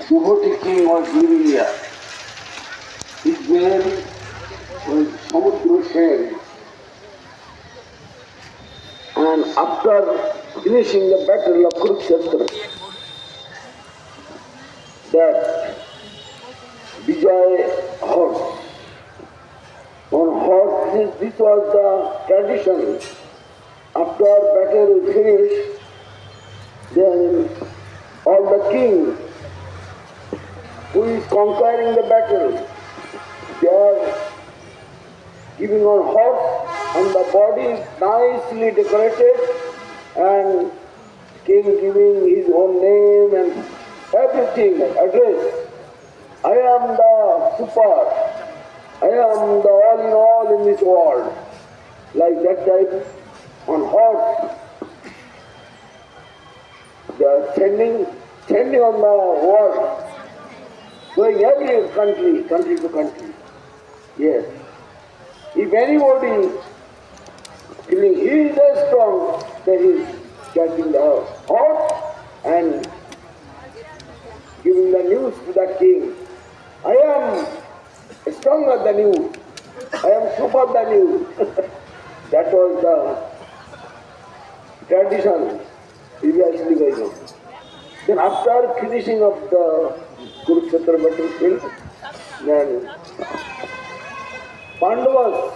devotee king was living here. His name was Samudra Sen. And after finishing the battle of Kurukshetra, that Vijay horse, on horse, this was the tradition. After battle is finished, then all the king who is conquering the battle, they are giving on horse and the body nicely decorated and king giving his own name and everything, address. I am the super, I am the all in all in this world. Like that type on horse. They are standing on the world, going every country to country. Yes. If anybody feeling he is as strong, then he is catching the horse and giving the news to the king. I am stronger than you. I am super than you. That was the tradition previously going on. Then after finishing of the Kurukshetra battlefield, then Pandavas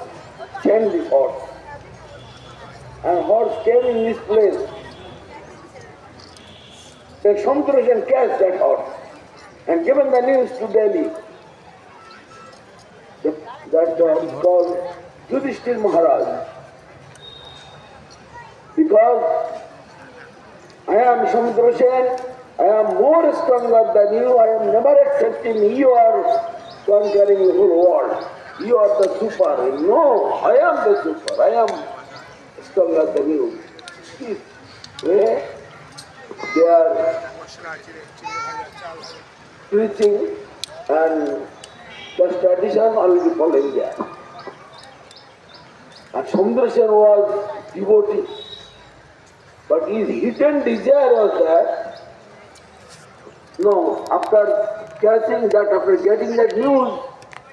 changed this horse. And horse came in this place. Then Samudra catch that horse and given the news to Delhi. That was called Yudhishthir Maharaj. Because I am Samudra Sen, I am more stronger than you, I am never accepting you are conquering the whole world. You are the super. No, I am the super. I am stronger than you. They are preaching and the tradition already following there. And Samudra Sen was devotee. But his hidden desire was that, no, after catching that, after getting that news,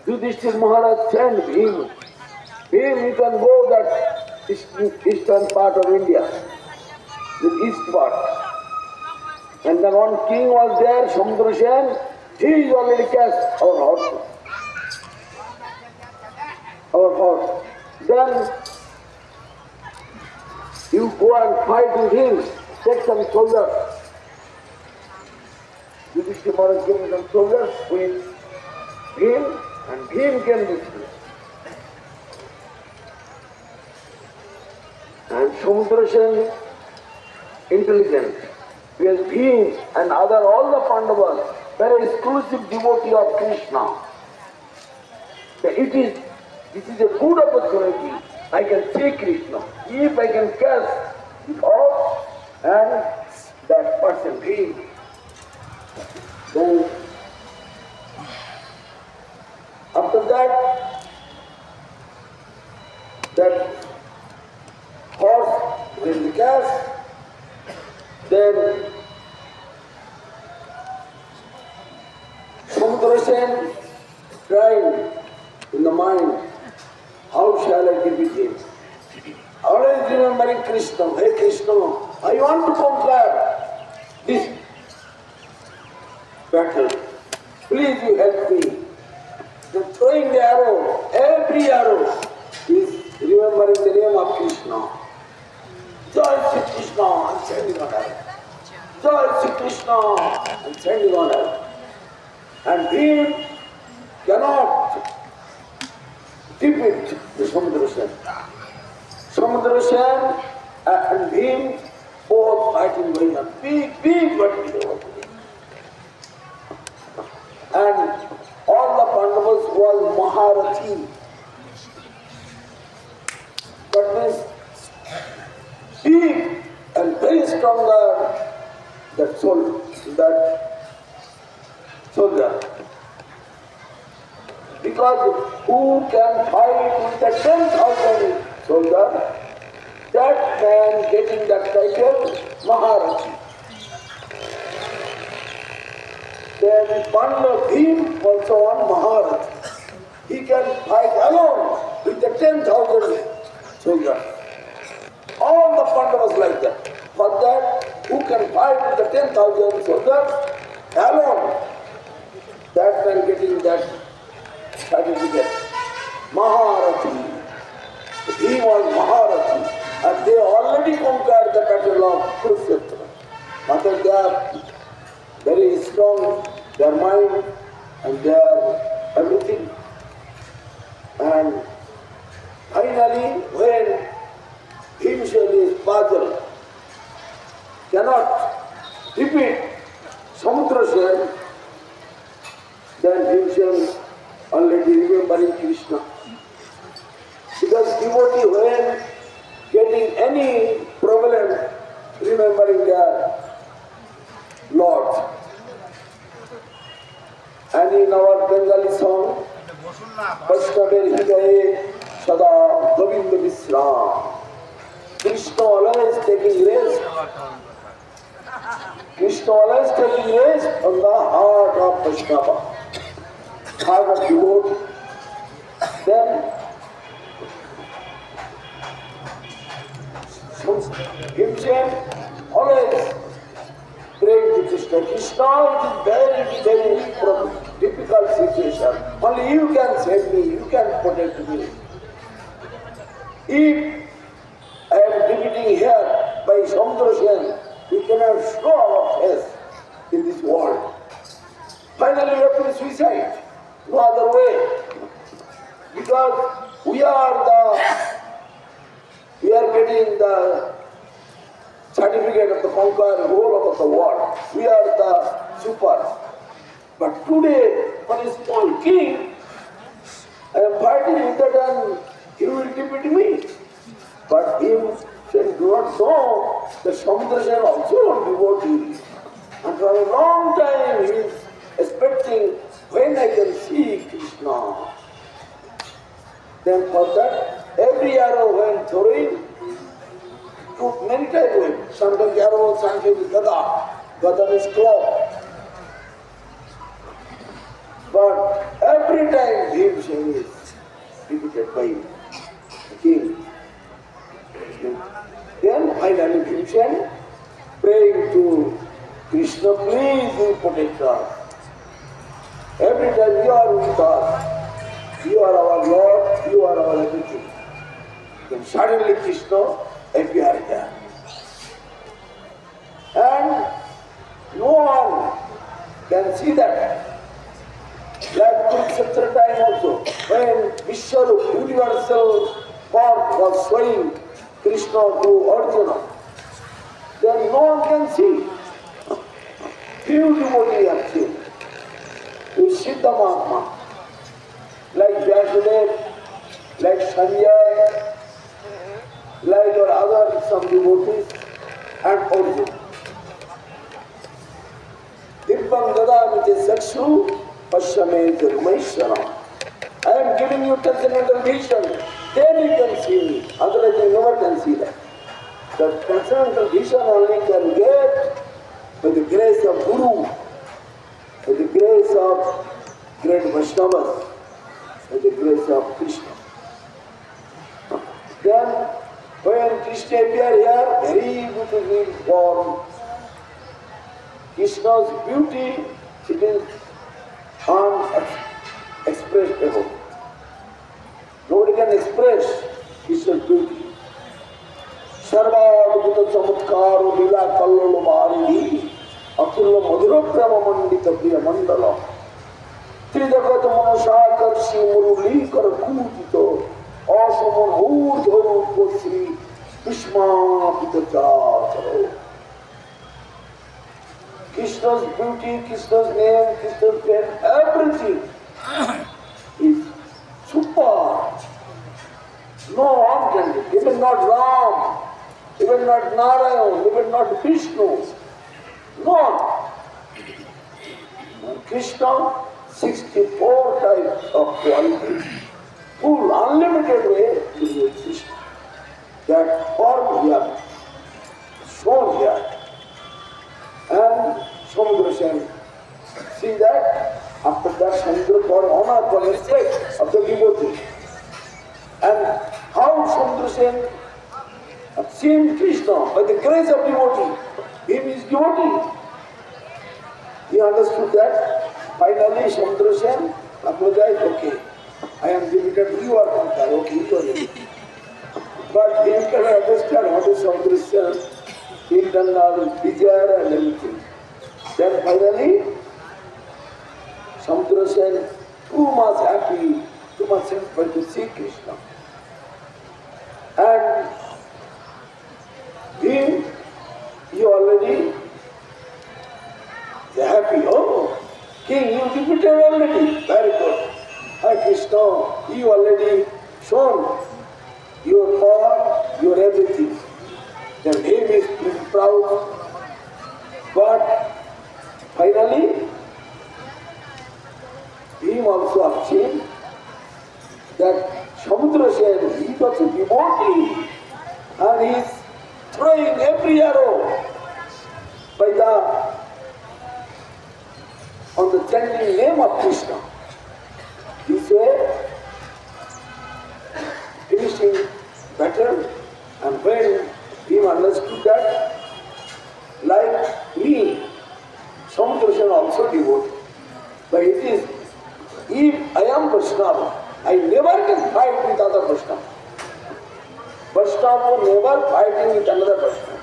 Yudhishthir Maharaj sent him. You can go that eastern part of India, the east part. And then one king was there, Samudra Sen, he is already cast our horse. Then you go and fight with him, take some soldiers. Yudhishthir Maharaj gave some soldiers with him, and Bhim came this way. And Samudra Sen, intelligent, because Bhim and all the Pandavas were exclusive devotee of Krishna. This is a good opportunity. I can see Krishna. If I can catch it off and that person Bhim, then after that horse will be cast, then Samudra Sen tried in the mind, how shall I defeat him? Always remembering Krishna, hey Krishna, I want to conquer this battle. Please you help me. Then throwing the arrow, every arrow is remembering the name of Krishna. Jai Shri Krishna, I'm sending on arrow. Jai Shri Krishna, I'm sending on arrow. And Bhim cannot defeat the Samudra Sen. Samudra Sen and Bhim both fighting going on. Big battle. And all the Pandavas was Maharathi. But this big and very stronger that soldier. Because who can fight with the 10,000 soldier? That man getting that title, Maharathi. Then Pandava Bhim also on Maharati. He can fight alone with the 10,000 soldiers. All the Pandavas like that. For that, who can fight with the 10,000 soldiers alone? That man getting that certificate. Maharati. He was Maharati. And they already conquered the battle of Kurukshetra. But they are very strong, their mind and their everything. And finally, when Bhimshali's father cannot defeat Samudrasen, then Bhimshal already remembering Krishna. Because devotee, when getting any problem, remembering their Lord. And in our Bengali song, Vaishnaver Hidaye Sada Govinda Visram. Krishna always taking rest. Krishna always taking rest on the heart of Vaishnava, heart of devotee. Then himself always praying to Krishna. Krishna, it is very difficult situation. Only you can save me, you can protect me. If I am defeating here by Samudrasen, we cannot show our face in this world. Finally, we have to suicide. No other way. Because we are getting the certificate of the conqueror whole of the world. We are the super. But today, when a small king, I am fighting with that and he will defeat me. But him said, do not know that Samudrasen also a devotee. And for a long time he is expecting when I can see Krishna. Then for that, every arrow when throwing, took many times away. Sometimes arrow, sometimes gada. Gada means claw. But every time Bhimsen is defeated by the king. Then finally Bhimsen praying to Krishna, please you protect us. Every time you are with us, you are our Lord, you are our everything. Then suddenly Krishna appeared there. And no one can see that. Like Kurukshetra time also, when Vishwarup, universal form was showing Krishna to Arjuna, then no one can see. Few devotees have seen. With Siddha Mahatma, like Vyasadeva, like Sanjay, like your other some devotees, and Arjuna. Dibbam dadamite sakshu pashyame dharmaishwaram. I am giving you transcendental vision, then you can see me. Otherwise you never can see that. The transcendental vision only can get by the grace of Guru, by the grace of great Vaishnavas, by the grace of Krishna. Then when Krishna appeared here, very beautifully formed, Krishna's beauty, it is unexpressible. Nobody can express Krishna's beauty. Sarvadhuta chamatkaro lila kallolo marini atulla madhura prema mandita priya mandala tridagat manasakarshi muruli karakutito asumon urdharu Shri Bhishma pitacharo. Krishna's beauty, Krishna's name, Krishna's fame, everything is super. No one can do it. Even not Ram, even not Narayan, even not Vishnu. None. Krishna, 64 types of qualities. Full, unlimited way to do Krishna. That form here, shown here. And Samudrasen see that after that Samudra for honor, for respect of the devotee. And how Samudra Sen seen Krishna by the grace of devotee. Him is devotee. He understood that. Finally Samudra Sen apologized, okay, I am devoted, you are Pankar, okay, you are ready. But he cannot understand what is Samudra Sen's internal desire and everything. Then finally, Samudra Sen too much happy, too much satisfied to see Krishna. And he already happy. Oh, King, you defeated already. Very good. Hi Krishna, you already shown your power, your everything. Then he is proud. But finally, him also have seen that Samudra Sen, he was a devotee and he is throwing every arrow by on the chanting name of Krishna. This way, finishing battle, and when he understood that, like me, Samudra Sen also devotee. But it is, if I am Vaishnava, I never can fight with other Vaishnava. Vaishnava never fighting with another Vaishnava.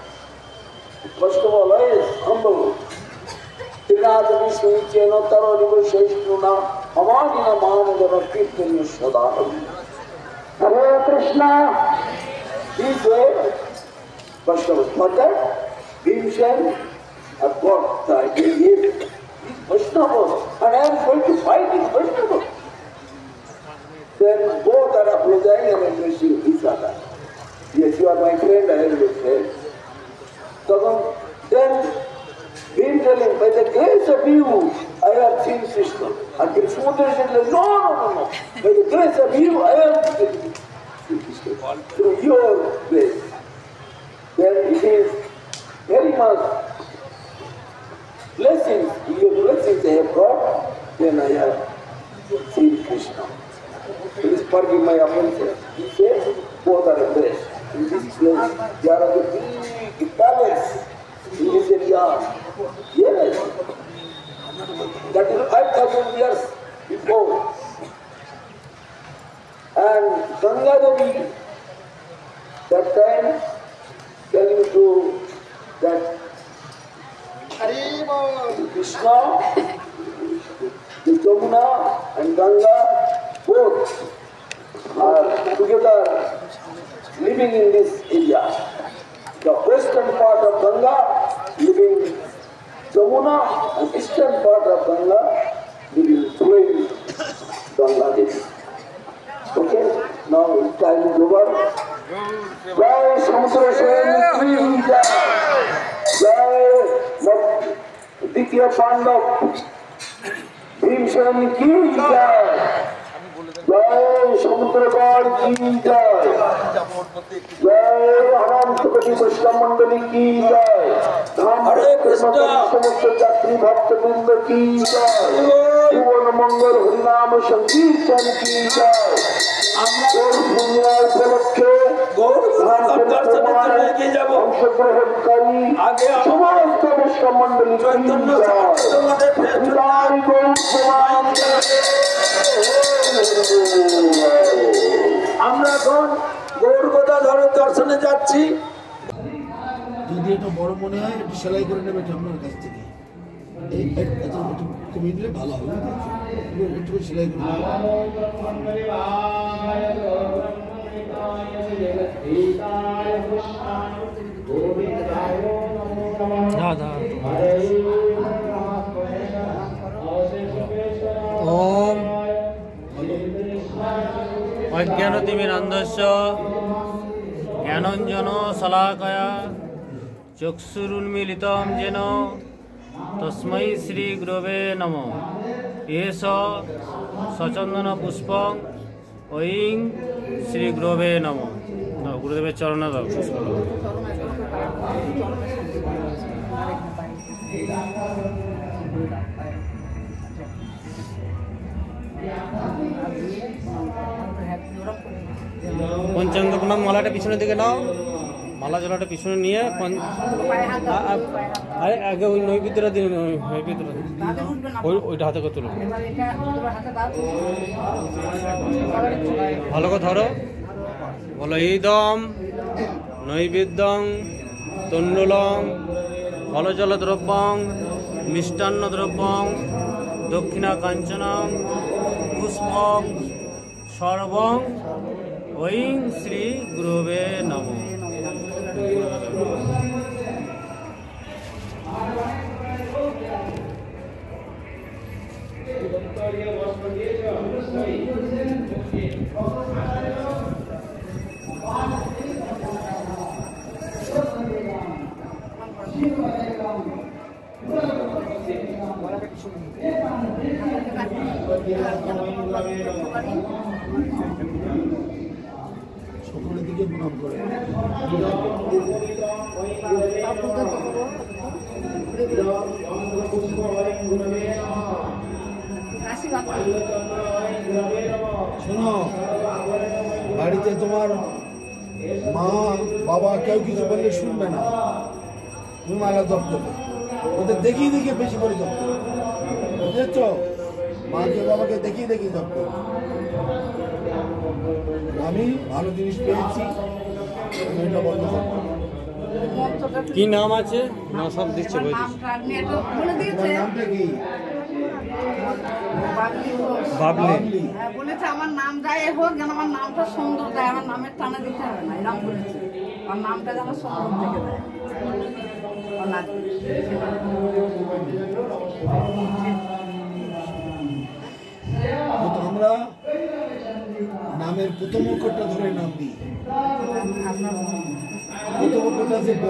Vaishnava always humble. Trinada Vishwachena Tarariva Sheshnuna Amanina Manadana Kirtanya Sadhanam. Hare Krishna. This way, Vaishnava. For that, Bhimsen have got the idea. He is Vaishnava and I am going to fight with Vaishnava. Then both are apologizing and embracing each other. Yes, you are my friend, I am your friend. Then being telling, by the grace of you, I have seen Krishna. And Samudra said, no. By the grace of you, I have seen Krishna. Through your grace. Then it is very much blessings, your blessings I have got, then I have seen Krishna. Please forgive my offenses. He says, both are embraced. In this place, there are the big palace in this area. Yes. That is 5,000 years before. And Ganga Devi, that time, telling to that Krishna, the Jamuna and Ganga, both are together living in this area. The western part of Ganga living Jamuna and eastern part of Ganga living flowing Ganga Devi. Okay, now time is over. Jai Samudra Sen ki jai. Jai Ditya Pandav Bhimsen ki jai. Jai Samudra God ki jai. Jai Anantapati Vaishnava Mandali ki jai. Hare Krishna. Samudra Jatri Bhakta Vrinda ki jai. Bhuvan Mangal Harinam Sankirtan ki jai. Gaur Punya Upalakhe অংশগ্রহণকারী সমস্ত বৈষ্ণব মন্ডলী আমরা এখন গৌর গদাধরের দর্শনে যাচ্ছি। যদি এটা বড় মনে হয় একটু সেলাই করে নেবে আপনার কাছ থেকে, এই একটু কমিয়ে দিলে ভালো হবে, একটু সেলাই করে নেবে। ওম অজ্ঞানতিমিরান্ধস্য জ্ঞানঞ্জন শলাকয়া চক্ষুরুন্মীলিতং যেন তস্मै শ্রী গুরবে নমঃ। এষ সচন্দন পুষ্পং ঐং শ্রী গুরবে নমঃ। গুরুদেবের চরণে দাও পুষ্প। পঞ্চাঙ্গ প্রণাম মালাটা পিছনের দিকে নাও, মালা জলাটা পিছনে নিয়ে আগে ওই নৈবেদ্যটা দিন, নৈবেদ্যটা ওইটা হাতে করে তুলো, ভালো করে ধরো, বলো ইদম নৈবেদ্যং তণ্ডুলং ফলজল দ্রব্যং মিষ্টান্ন দ্রব্যং দক্ষিণা কাঞ্চনং পুষ্পং সর্বং ঐং শ্রী গুরুবে নমঃ। সকলের দিকে প্রণাম করে শোনো, বাড়িতে তোমার মা বাবা কেউ কিছু বললে শুনবে না, তুমি মালা জপ করবে, ওদের দেখিয়ে দেখিয়ে বেশি করে জপ করবে, বুঝেছ? মাকে বাবাকে দেখিয়ে দেখিয়ে জপ করবে। আমি ভালো জিনিস পেয়েছি, আমি এটা বন্ধ করবো। কি নাম আছে? না সব দিচ্ছে, তোমার নামটা কি? বাবলি। বলেছে আমার নাম যাই হোক যেন আমার নামটা সুন্দর দেয়, আমার নামের টানা দিতে হবে না, এরকম বলেছে। আমার নামটা যেন সুন্দর দেখে দেয়। আমরা নামের প্রথম অক্ষরটা ধরে নাম দিই। প্রথম অক্ষরটা আছে ব,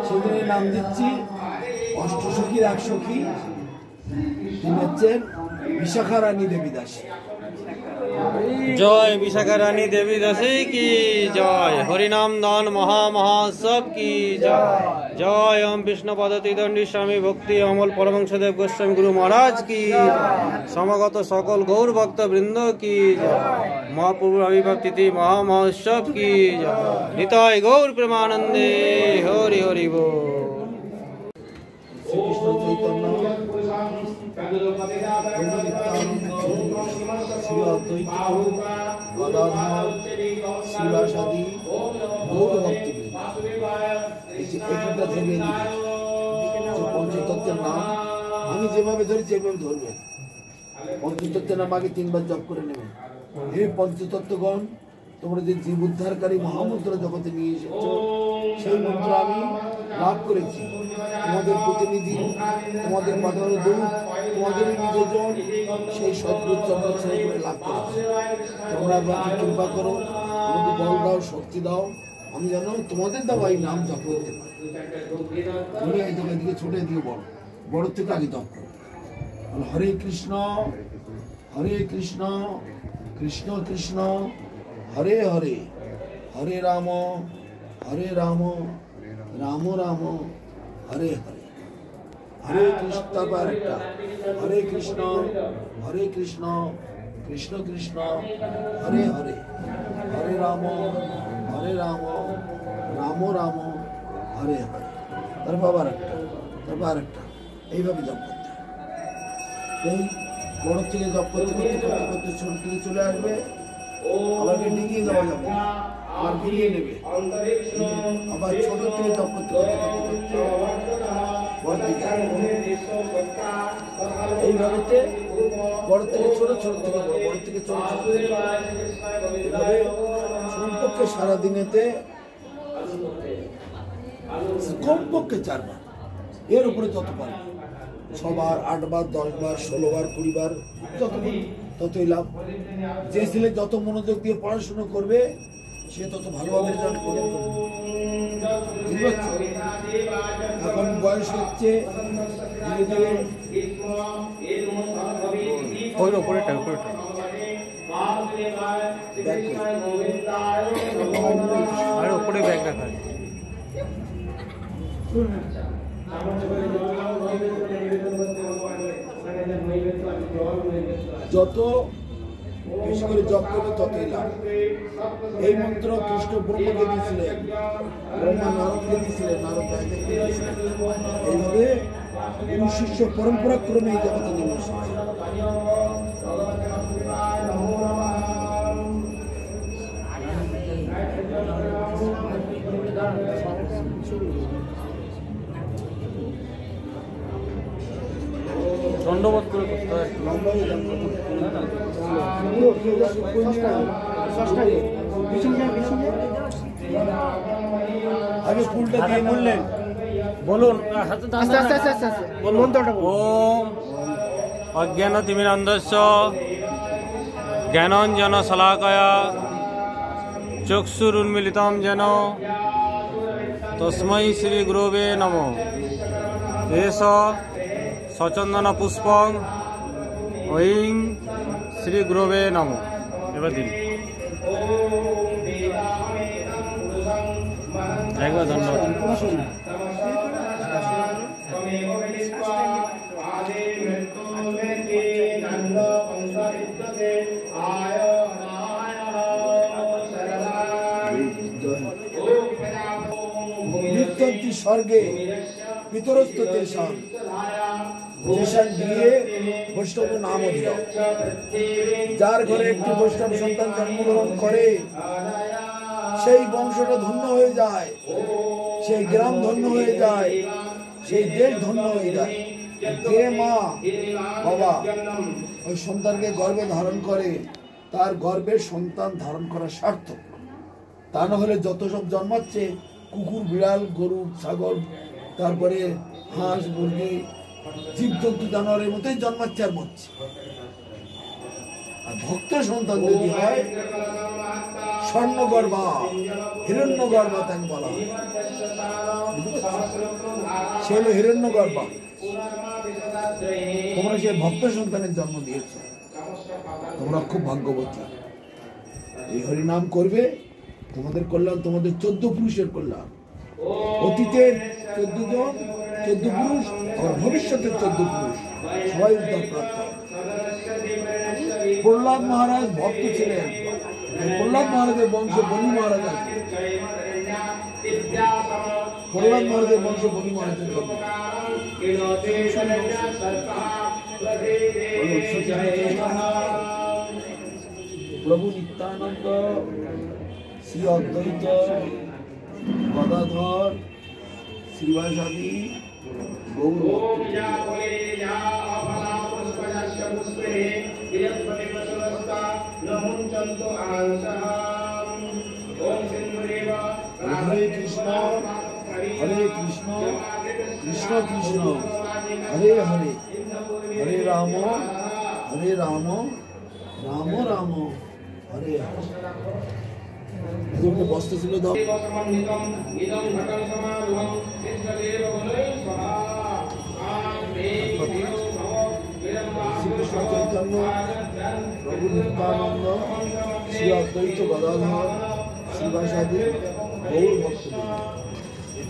সেখানে নাম দিচ্ছি অষ্টসখীর এক সখী, তিনি হচ্ছেন বিশাখা রানী দেবী দাসী। জয় বিশাখা রানী দেবী দাসী কি জয়, হরিনাম দান মহামহোৎসব কি জয়, জয় ওম বিষ্ণু পদতি দণ্ডী স্বামী ভক্তি অমল পরমংসদেব গোস্বামী গুরু মহারাজ কি সমাগত সকল গৌর ভক্ত বৃন্দ কি জয়, মহাপ্রভুর আবির্ভাব তিথি মহামহোৎসব কি জয়, নিতাই গৌর প্রেমানন্দে হরি হরি বল। শ্রীকৃষ্ণ চৈতন্য শ্রী অদ্বৈত গদাধর শিবাসাদি গৌর ভক্তবৃন্দ, এটা ধরবে পঞ্চতত্ত্বের নাম আমি যেভাবে ধরি সেভাবে ধরবেন। পঞ্চতত্ত্বের নাম আগে 3 বার জপ করে নেবেন। হে পঞ্চতত্ত্বগণ, তোমরা যে জীব উদ্ধারকারী মহামন্ত্র জগতে নিয়ে এসেছো, সেই মন্ত্র আমি লাভ করেছি। তোমাদের প্রতিনিধি, তোমাদের পাঠানো দূত, তোমাদের নিজজন সেই সদ্গুরু চন্দ্র করে লাভ করেছি। তোমরা আমাকে কৃপা করো, আমাকে বল দাও, শক্তি দাও, আমি যেন তোমাদের দেওয়া এই নাম জপ করতে পারি। তুমি এদিকে ছোট এদিকে বড়, বড় থেকে আগে জপ করো। হরে কৃষ্ণ কৃষ্ণ কৃষ্ণ হরে হরে, হরে রাম রাম রাম হরে হরে, হরে কৃষ্ণ। তারপর একটা হরে কৃষ্ণ কৃষ্ণ কৃষ্ণ হরে হরে, হরে রাম রাম রাম হরে হরে। তারপর আবার একটা এইভাবে জপ করতে। এই বড় থেকে জপ করতে করতে করতে করতে ছোট থেকে চলে আসবে, আমাকে ডিঙিয়ে দেওয়া যাবে, আবার ফিরিয়ে নেবে, আবার ছোট থেকে জপ করতে করতে করতে বড় দিকে এইভাবে বড় থেকে ছোট, ছোট থেকে বড়, বড় থেকে ছোট, ছোট এইভাবে কমপক্ষে সারাদিনেতে কমপক্ষে 4 বার, এর উপরে যত পারবে, 6 বার, 8 বার, 10 বার, 16 বার, 20 বার, ততই লাভ। যে ছেলে যত মনোযোগ দিয়ে পড়াশোনা করবে সে তত ভালোভাবে রেজাল্ট করবে। এখন বয়স হচ্ছে ধীরে ধীরে, উপরে ব্যাগ রাখা, যত বেশি করে জপ করবে ততই লাভ। এই মন্ত্র কৃষ্ণ ব্রহ্মকে দিয়েছিলেন, ব্রহ্মা নারদকে দিয়েছিলেন, নারদ গায়ত্রীকে দিয়েছিলেন। এইভাবে গুরু শিষ্য পরম্পরা ক্রমে এই জগতে নেমে এসেছে। দণ্ডবোধ করে করতে হয়। আগে ফুলটা দিয়ে বললেন, বলুন মন্ত্রটা ওম অজ্ঞানতিমিরান্ধস্য জ্ঞানাঞ্জন শলাকয়া চক্ষুরুন্মিলিতং যেন তস্मै শ্রী গুরবে নমঃ। এষ সচন্দন পুষ্পং ঐং শ্রী গুরবে নমঃ। এবার দিন একবার ধন্যবাদ। নিত্যন্তি স্বর্গে পিতরস্থ তেষাং তেষাং গৃহে বৈষ্ণব নাম অধিক। যার ঘরে একটি বৈষ্ণব সন্তান জন্মগ্রহণ করে সেই বংশটা ধন্য হয়ে যায়, সেই গ্রাম ধন্য হয়ে যায়, সেই দেশ ধন্য হয়ে যায়। যে মা বাবা ওই সন্তানকে গর্ভে ধারণ করে তার গর্ভের সন্তান ধারণ করা সার্থক। তা না হলে যত সব জন্মাচ্ছে কুকুর, বিড়াল, গরু, ছাগল, তারপরে হাঁস, মুরগি, জীবজন্তু, জানোয়ারের মতোই জন্মাচ্ছে আর মরছে। আর ভক্ত সন্তান যদি হয় স্বর্ণগর্ভা, হিরণ্যগর্ভা তাকে বলা হয়। সে হলো হিরণ্যগর্ভা। তোমরা সে ভক্ত সন্তানের জন্ম দিয়েছ, তোমরা খুব ভাগ্যবতী। এই হরিনাম করবে, তোমাদের কল্যাণ, তোমাদের 14 পুরুষের কল্যাণ। অতীতের 14 জন 14 পুরুষ আর ভবিষ্যতের 14 পুরুষ সবাই উদ্ধার প্রাপ্ত। প্রহ্লাদ মহারাজ ভক্ত ছিলেন। প্রহ্লাদ মহারাজের বংশ বলি মহারাজ আছে। প্রহ্লাদ মহারাজের বংশ বলি মহারাজের জন্ম। প্রভু নিত্যানন্দ, শ্রী অদ্বৈত গদাধর, শ্রীবাসাদি গৌর হরে কৃষ্ণ হরে কৃষ্ণ কৃষ্ণ কৃষ্ণ হরে হরে, হরে রাম হরে রাম রাম রাম হরে হরে। বস্তা ছিল দাও। শ্রীকৃষ্ণ চৈতন্য প্রভু নিত্যানন্দ, শ্রী অদ্বৈত গদাধর, শ্রীবাসাদি গৌর ভক্ত।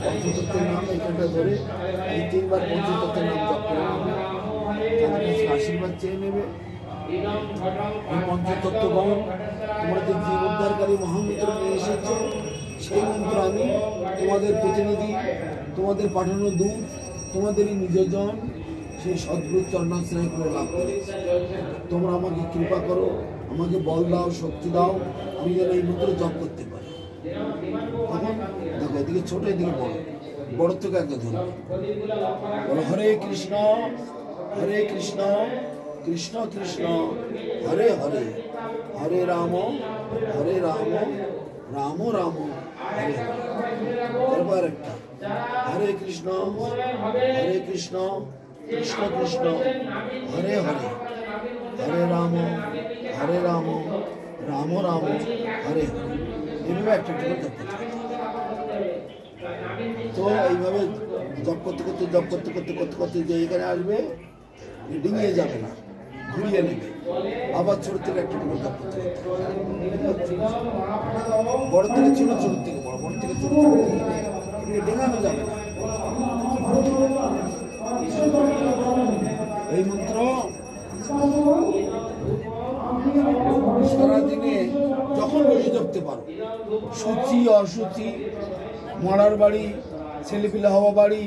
পঞ্চতত্ত্বের নাম এখানটা ধরে এই 3 বার পঞ্চতত্ত্বের নাম জপ করে তাদের কাছে আশীর্বাদ চেয়ে নেবে। এই পঞ্চতত্ত্বগণ তোমরা যে জীব উদ্ধারকারী মহামন্ত্র নিয়ে এসেছ, সেই মন্ত্র আমি তোমাদের প্রতিনিধি, তোমাদের পাঠানো দূত, তোমাদেরই নিজজন সেই সদ্গুরু চরণাশ্রয় করে লাভ করেছি। তোমরা আমাকে কৃপা করো, আমাকে বল দাও, শক্তি দাও, আমি যেন এই মন্ত্র জপ করতে পারি। তখন দেখো এদিকে ছোট, এদিকে বড়, বড় থেকে আগে ধরো। বলো হরে কৃষ্ণ কৃষ্ণ কৃষ্ণ হরে হরে, হরে রাম রাম রাম হরে হরে। তারপর একটা হরে কৃষ্ণ কৃষ্ণ কৃষ্ণ হরে হরে, হরে রাম রাম রাম হরে হরে। এইভাবে একটা জপ করতে। তো এইভাবে জপ করতে করতে যে এখানে আসবে, ডিঙিয়ে যাবে না, ঘুরিয়ে নেবে। আবার ছোট থেকে একটা করে জপ করতে বড় থেকে ছোট, ছোট থেকে বড়, বড় থেকে ছোট, ছোট থেকে ডেঙানো যাবে না। এই মন্ত্র পারো। সূচি অসুচি, মরার বাড়ি, ছেলেপিলে হওয়া বাড়ি,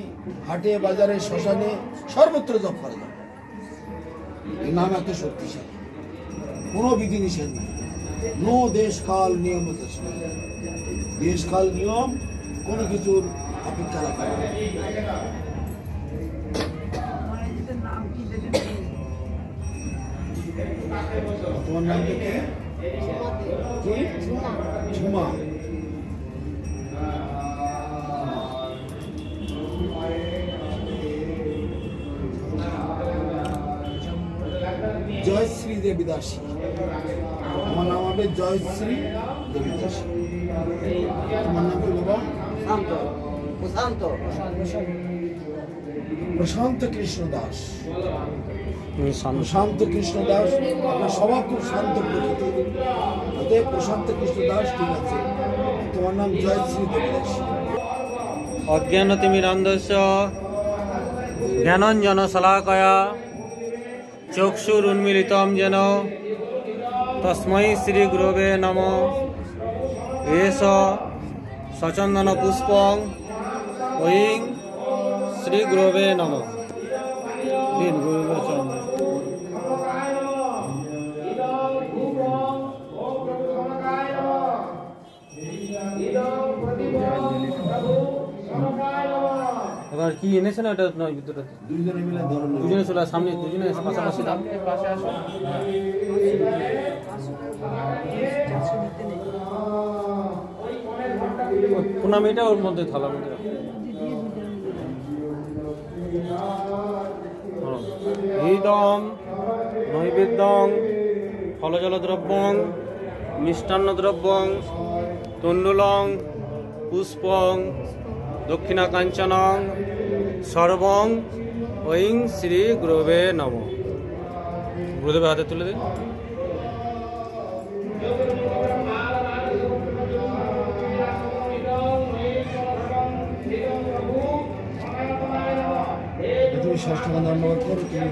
হাটে বাজারে শ্মশানে সর্বত্র জপ করা যাবে। এই নাম এত শক্তিশালী, কোনো বিধিনিষেধ নাই। নো দেশ কাল নিয়ম, দেশ কাল নিয়ম কোনো কিছুর অপেক্ষা রাখা হয় না। তোমার নামটা কি? ঝুমা। জয়শ্রী দেবী দাসী। আমার নাম হবে জয়শ্রী দেবী দাসী। তোমার নাম কি বাবা? প্রশান্ত কৃষ্ণ দাস। প্রশান্ত কৃষ্ণ দাস, আপনার স্বভাব খুব শান্ত প্রকৃতির, অতএব প্রশান্ত কৃষ্ণ দাস ঠিক আছে। তোমার নাম জয়শ্রী দেবী দাসী। অজ্ঞানতিমিরান্ধস্য জ্ঞানঞ্জন শলাকয়া চক্ষুরুন্মিলিতং যেন তস্मै শ্রী গুরবে নমঃ। এষ সচন্দন পুষ্পং ঐং শ্রী গুরবে নমঃ। দিন গুরুর চরণে। এবার কি এনেছে না, ওটা নয় ভিতরে দুইজনে মিলে ধরুন, দুজনে চলে আস, সামনে দুজনে পাশাপাশি দাও। প্রণামীটা ওর মধ্যে থালার মধ্যে রাখো। হৃদম নৈবেদ্যং ফলজলদ্রব্যং মিষ্টান্নদ্রব্যং তণ্ডুলং পুষ্পং দক্ষিণা কাঞ্চনং সর্বং ঐং শ্রী গুরবে নমঃ। গুরুদেবের হাতে তুলে দিন। তুমি ষষ্ঠ ধন্যবাদ করো, তুমি